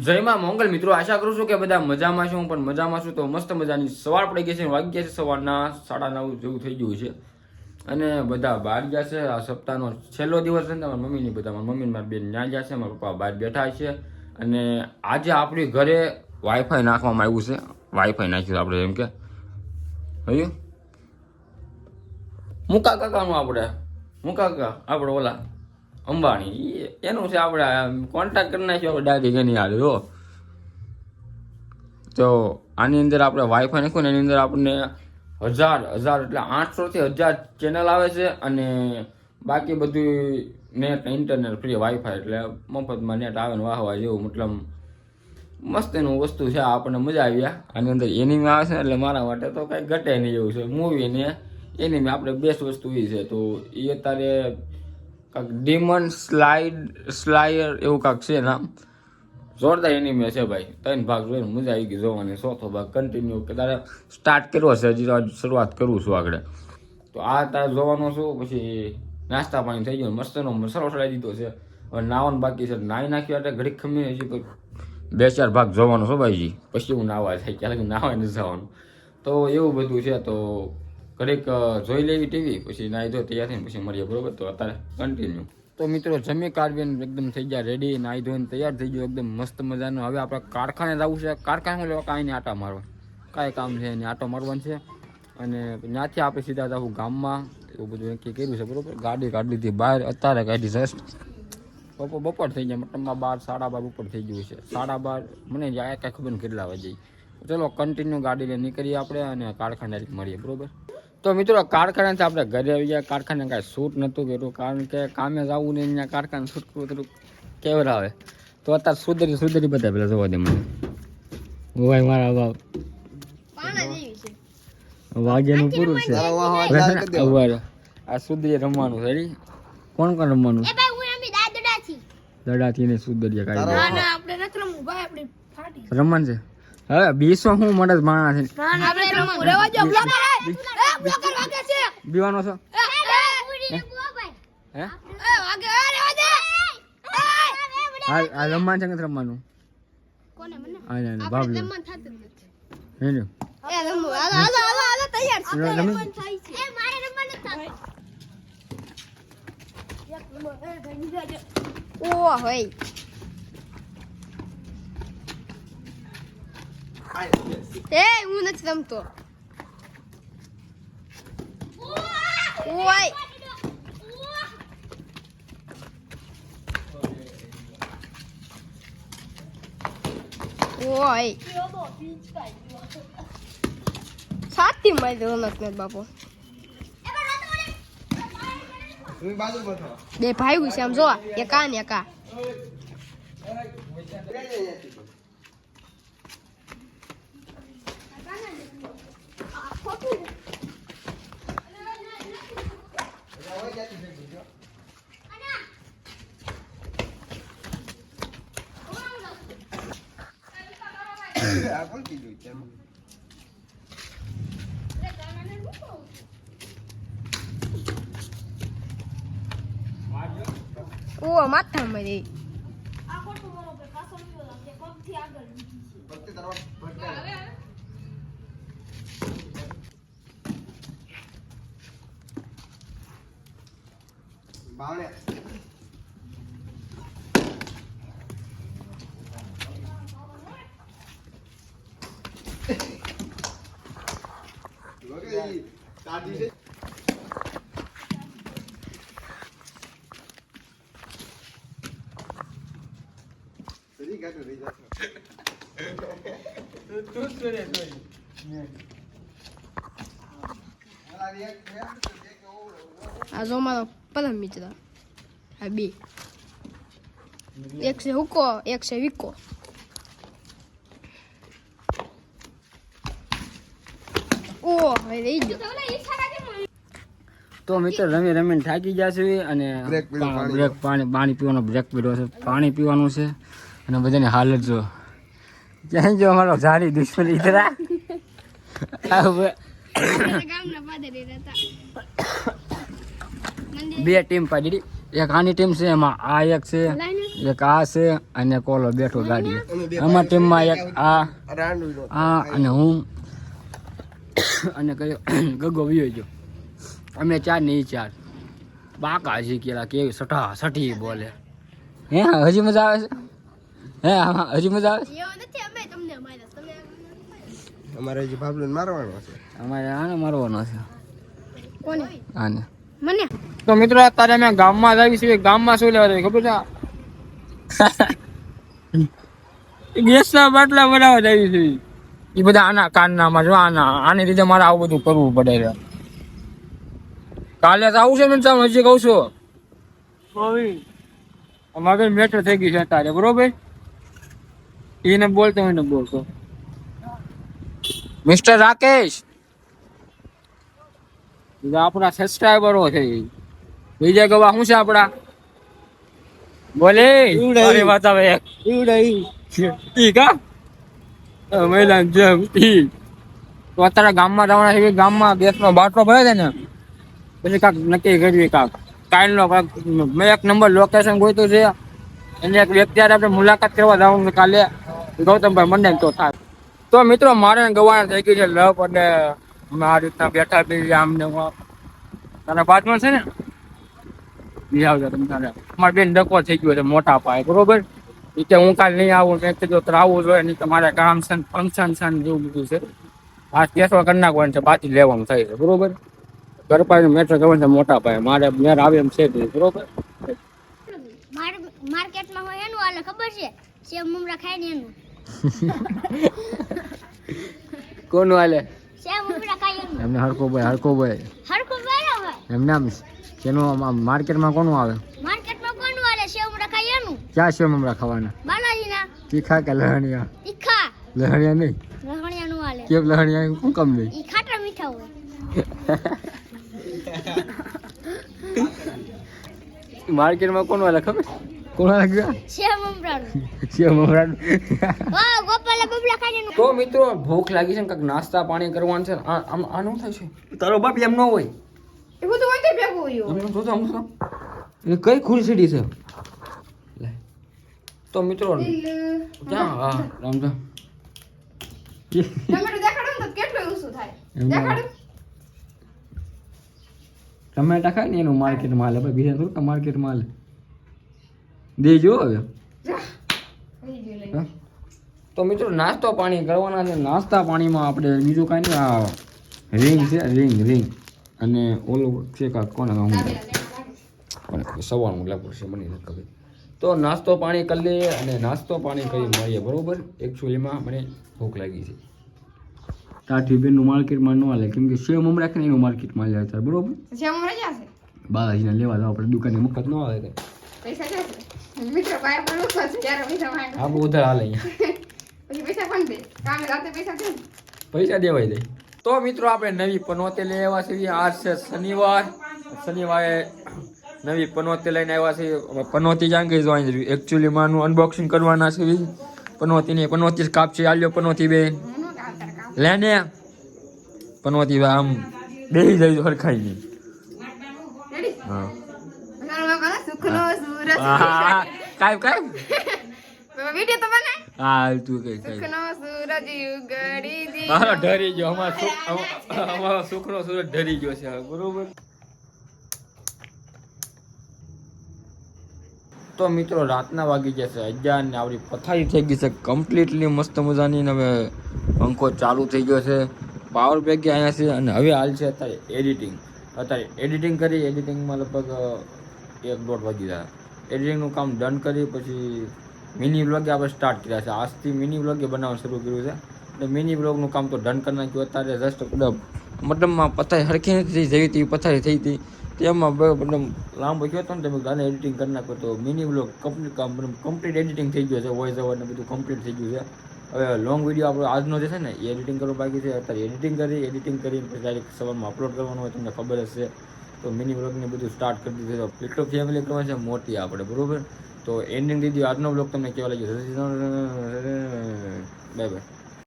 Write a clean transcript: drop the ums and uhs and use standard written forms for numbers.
જય માં મંગલ મિત્રો, આશા કરું છું કે બધા મજામાં છો. પણ મજામાં છું તો મસ્ત મજાની સવાર પડી ગઈ છે. વાગ્યા છે સવારના 9:30 જેવું થઈ ગયું છે અને બધા બહાર ગયા છે. આ સપ્તાહનો છેલ્લો દિવસ છે ને મારા મમ્મીની બધા મારા મમ્મી મારા બેન ત્યાં ગયા છે, મારા પપ્પા બહાર બેઠા છે. અને આજે આપણી ઘરે વાઈફાઈ નાખવામાં આવ્યું છે. વાઈફાઈ નાખ્યું આપણે એમ કે હયું મુકા કાકાનું આપણે ઓલા અંબાણી એનું છે. આપણે કોન્ટેક્ટ કરી નાખ્યો આપણે ડાયરેક્ટ એની હારે હો. તો આની અંદર આપણે વાઈફાઈ નાખ્યું ને એની અંદર આપણને હજાર એટલે 800 થી 1000 ચેનલ આવે છે. અને બાકી બધું નેટ ઇન્ટરનેટ ફ્રી વાઈફાઈ એટલે મફતમાં નેટ આવે ને વાહવા જેવું. મતલબ મસ્ત એનું વસ્તુ છે. આપણને મજા આવી. આની અંદર એનિમે આવે છે એટલે મારા માટે તો કંઈ ઘટે નહીં એવું છે. મૂવી ને એનિમે આપણે બેસ્ટ વસ્તુ એ છે. તો એ અત્યારે કાંક ડિમન સ્લાયર એવું કાંક છે નામ. જોરદાર એનિમે છે ભાઈ. 3 ભાગ જોઈને મજા આવી ગઈ જોવાની. 4થો ભાગ કન્ટિન્યુ કે તારે સ્ટાર્ટ કર્યો છે, હજી તો શરૂઆત કરું છું આગળ. તો આ તારે જોવાનો છું. પછી નાસ્તા પાણી થઈ ગયું, મસ્તનો મસાલો ચડાવી દીધો છે. હવે નાવાનું બાકી છે. નાહી નાખ્યું એટલે ઘડીક ખમી હજી 2-4 ભાગ જોવાનો છો ભાઈજી. પછી હું નાહવા થાય ક્યારેક નાહવા નથી જવાનું. તો એવું બધું છે. તો ઘડીક જોઈ લેવી ટીવી, પછી નાહી ધોઈ તૈયાર થઈને પછી મળીએ, બરોબર? તો અત્યારે કન્ટિન્યુ. તો મિત્રો જમી કાઢવીને એકદમ થઈ ગયા રેડી, નાહી ધોઈને તૈયાર થઈ ગયો એકદમ મસ્ત મજાનું. હવે આપણે કારખાને જવું છે. કારખાને લેવા કાંઈ આટા મારવા, કાંઈ કામ છે એને આટો મારવાનું છે. અને ત્યાંથી આપણે સીધા જવું ગામમાં. એવું બધું નક્કી કર્યું છે, બરોબર? ગાડી કાઢી લીધી બહાર, અત્યારે કાઢી જસ્ટ બપોર થઈ ગયા. મતલબમાં 12-12:30 ઉપર થઈ ગયું છે. 12:30 મને જાય કાંઈ ખબર નહીં કેટલા વાગે. ચલો કન્ટિન્યુ ગાડી લઈને નીકળીએ આપણે અને કારખાને મળીએ, બરોબર? તો મિત્રો કારખાનાથી આપણે ઘરે આવી ગયા. કારખાને કાંઈ શૂટ નહોતું કર્યું, કારણ કે કામે જવું ને અહીંયા કારખાને શૂટ કરવું થોડુંક કેવર આવે. તો અત્યારે સુધરી બધા પેલા જોવા દે મને. ભાઈ મારા બાપ વાગ્યાનું પૂરું છે. આ સુધરી રમવાનું છે. કોણ રમવાનું? દડાથી ને સુધરીએ કાઢી રમવાનું છે. હવે 20 હું મળે માણા છે. બીવાનો છો આ રમવાનું છે કે રમવાનું? બાબલો હું નથી રમતો. ઓય ઓય સાથી મારી દો નથી બાપો. બે ભાઈ છે આમ જો, એકા ને એકા. ઓ માથા મારી આ જો મારો પરમ મિત્ર. આ બે, એક છે હુકો, એક છે વિકો. ઓ હવે રહી ગયો. તો મિત્ર રમીને થાકી ગયા છે અને પાણી પીવાનો બ્રેક પીડ્યો છે. પાણી પીવાનું છે અને બધાની હાલત જો ક્યાંય જો અમારો જારી દુશ્મન ઇતરા બે ટીમ પાડી. એક આની ટીમ છે, એમાં આ એક છે એક આ છે અને કોલો બેઠો ગાડી આમાં ટીમમાં એક આ અને હું અને કયો ગગો વિયો ગયો અમે 4 ને 4 બાકા હજી કેલા કેવી સઠી બોલે હે હજી મજા આવે છે હે હજી મજા આવે એવું નથી અમે તમને માર્યા તમે અમારે જે ભાભલું મારવાનો છે અમારે આને મારવાનો છે કોને આને મને તો મિત્રો અત્યારે અમે ગામમાં જ આવી છીએ ગામમાં શું લેવા જાય ખબર છે ગેસના બાટલા બનાવવા જાય છે એ બધા આના કાનનામાં જો આની રીતે મારે આવું બધું કરવું પડે છે કાલે તો આવું છે ને હજી કહું છું અમારે મેટર થઈ ગઈ છે અત્યારે બરોબર એને બોલતો એને બોલતો મિસ્ટર રાકેશ આપણા સબસ્ક્રાઈબરો છે બીજા ગવા શું છે આપડા બોલે અરે વાત આવે ઈ કા મહિલા જેમ ઈ તો અત્યારે ગામમાં જવાના છે ગામમાં ગેસનો બાટલો ભરે છે ને પછી કાંક નક્કી કરવી કાંક કાલનો કાંક મેં એક નંબર લોકેશન ગોતું છે એને એક વ્યક્તિ આપણે મુલાકાત કરવા જવાનું છે કાલે ગૌતમભાઈ મંડે તો થાય તો મિત્રો મારે ગવાના થઈ ગઈ છે લપ અને અમે આ રીતના બેઠા બી આમને તારા બાજુમાં છે ને બી આવજો તમે તારે અમારે બેન ડકો થઈ ગયો છે મોટા પાયે બરોબર એ કે હું કાલે નહીં આવું મેં કીધું તો આવવું જોઈએ નહીં તમારે કામ છે ફંક્શન છે ને એવું બધું છે આ કેસો કરી નાખવાનું છે બાકી લેવાનું થાય છે બરોબર ઘર પાસે મેટ્રો કરવાનું છે મોટા પાયે મારે મેર આવે એમ છે બરોબર માર્કેટમાં હોય એનું હાલે ખબર છે સેવ મમરા ખાય ને એનું કોનું હાલે સેવ મમરા ખાય એનું એમને હરકોભાઈ હરખું બરાબર હોય એમ નામ જેનું માર્કેટમાં કોનું આવે માર્કેટમાં કોનું હાલે સેવ મમરા ખાય એનું ક્યાં સેવ મમરા ખાવાના બાલાજીના તીખા કે લહણિયા તીખા લહણિયા નહીં લહણિયાનું હાલે કેમ લહણિયા શું કમ નહીં ઈ ખાટા મીઠા હોય માર્કેટમાં કોનું હાલે ખબર કોણ હાલે ગયા સેવ મમરાનું સેવ મમરાનું વાહ ગોપાલા બબલા ખાય એનું તો મિત્રો ભૂખ લાગી છે ને કંઈક નાસ્તા પાણી કરવાનું છે આનું થાય છે તારો બાપ એમ ન હોય એ બધું વાંચે ભેગું હોય એમ જોતો આમ તો એ કઈ ખુરશીડી છે લે તો મિત્રો ક્યાં હા રામજા ટમેટો દેખાડો ને તો કેટલું ઊંચું થાય દેખાડો ટમેટા ખાય ને એનું માર્કેટમાં હાલે ભાઈ બીજા થોડું માર્કેટમાં હાલે દેજો હવે હા? તો મિત્રો નાસ્તો પાણી કરવાના છે નાસ્તા પાણીમાં આપણે બીજું કાંઈ નહીં આ રિંગ છે રિંગ અને ઓલું છે કાંક કોને હું સવારનું લગભગ છે મને નથી ખબર તો નાસ્તો પાણી કરી લઈએ અને નાસ્તો પાણી કરી મળીએ બરોબર એકચ્યુઅલીમાં મને ભૂખ લાગી છે ટાઠી બેનનું માર્કેટમાં ન હાલે કેમ કે સેવ મમરા રાખે ને એનું માર્કેટમાં લે અત્યારે બરોબર સેવ મમરા ક્યાં છે બાલાજીને લેવા જાવ આપણે દુકાને મફત ન આવે કંઈ પૈસા ક્યાં છે મિત્રો પાસે પણ ઓછો છે જ્યારે પૈસા માંગે આપણું ઉધાર હાલે અહીંયા પછી પૈસા કોણ દે કામે રાતે પૈસા દે પૈસા દેવાઈ જાય તો મિત્રો આપણે નવી પનોતે લઈ આવ્યા છીએ આજ છે શનિવારે નવી પનોતે લઈને આવ્યા છીએ હવે પનોતી જાણ ગઈ જોઈ એકચ્યુઅલીમાં આનું અનબોક્સિંગ કરવાના છે પનોતી કાપ છે આલ્યો પનોતી બેન લેને પનોતી આમ બેસી જાય હરખાઈ નહીં રેડી હા મારા સુખનો સૂરજ હા કાઈ વિડિયો તો બનાય હા તું કઈ સુખનો સૂરજ ઉગડી દી હા ડરી ગયો અમારો સુખનો સૂરજ ડરી ગયો છે હવે બરોબર તો મિત્રો રાતના વાગી જશે 11 ને આવડી પથારી થઈ ગઈ છે કમ્પ્લીટલી મસ્ત મજાની ને હવે પંખો ચાલુ થઈ ગયો છે પાવર બેગ અહીંયા છે અને હવે હાલ છે અત્યારે એડિટિંગ કરી એડિટિંગમાં લગભગ 1-1.5 વાગી જાય એડિટિંગનું કામ ડન કરી પછી મિની વ્લોગ આપણે સ્ટાર્ટ કર્યા છે આજથી મિની વ્લોગ બનાવવાનું શરૂ કર્યું છે એટલે મિની વ્લોગનું કામ તો ડન કરી નાખ્યું અત્યારે જસ્ટ મતલબમાં પથારી હરખી નથી જેવી તેવી પથારી થઈ હતી તેમાં મતલબ લાંબો ગયો હતો ને તમે ગાને એડિટિંગ કરી નાખો તો મિની વ્લોગ કમ્પ્લીટ એડિટિંગ થઈ ગયો છે વોઇસ ઓવર ને બધું કમ્પ્લીટ થઈ ગયું છે હવે લોંગ વિડીયો આપણો આજનો જે છે ને એ એડિટિંગ કરવું બાકી છે અત્યારે એડિટિંગ કરી પછી ડાયરેક્ટ સવારમાં અપલોડ કરવાનું હોય તમને ખબર હશે તો મિની વ્લોગને બધું સ્ટાર્ટ કરી દીધું છે એટલો ફેમિલી કરવાની છે મોટી આપણે બરોબર તો એન્ડિંગ દીધી આજનો વ્લોગ તમને કેવા લાગ્યો બાય બાય